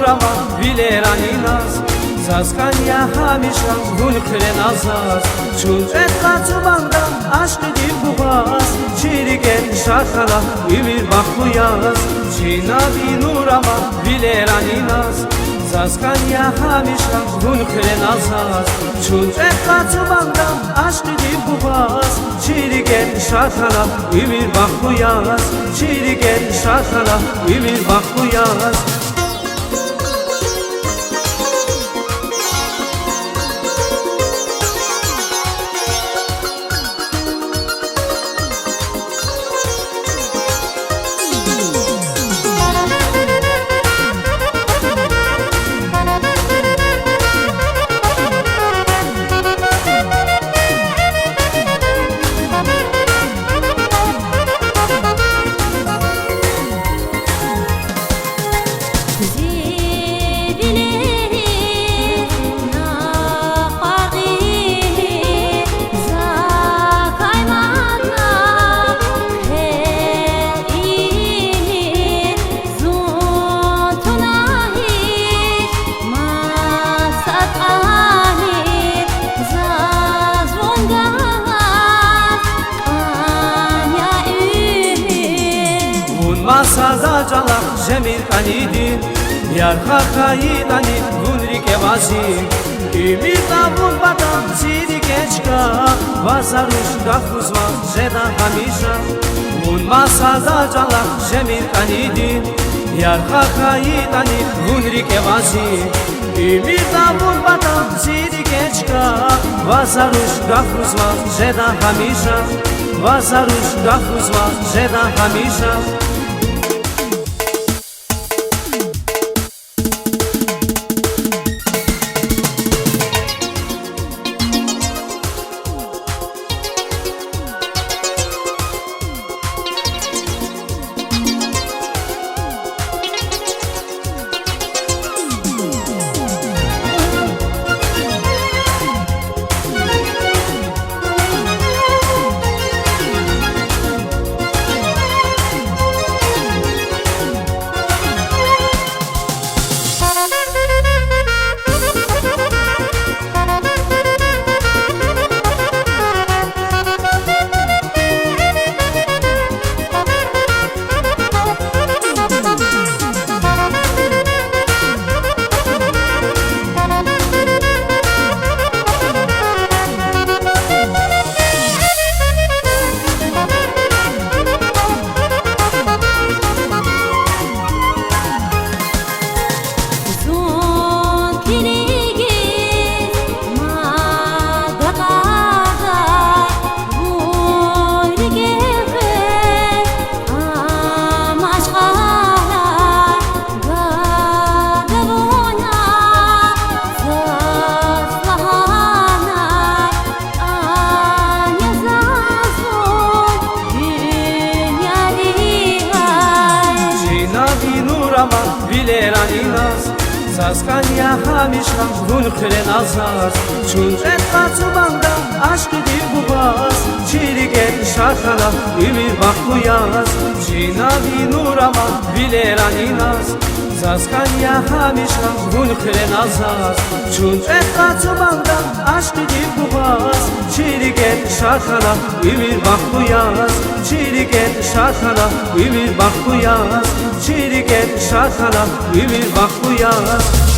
nurama vileraninaz Zaskanya hamisha gulkrenazaz Çun et kaçmanda aşk dil bubaz Çirigen şarkala ümir bakuyaz Çinavi nurama vileraninaz Zaskanya hamisha gulkrenazaz Çun et kaçmanda aşk dil bubaz Çirigen şarkala ümir bakuyaz Çirigen şarkala ümir bakuyaz Masada calak jemir kanidin Yar kakayidani gunrike vazin Ümit avun batam siri geçka Vazarush gafuzma jeda hamisha Un masada calak jemir kanidin Yar kakayidani gunrike vazin Ümit avun batam siri geçka Vazarush gafuzma jeda hamisha Vazarush gafuzma jeda hamisha Vileraninaz Zaskanya hamisha gulkrenazaz Çun et kaçmanda aşk dil bubaz Çirigen şarkala ümir bakuyaz Çinavi nurama vileraninaz Zaskanya hamisha gulkrenazaz Çun et kaçmanda aşk dil bubaz Çirigen şarkala ümir bakuyaz Çirigen şarkala ümir bakuyaz Çirigen şarkala ümir bakuyaz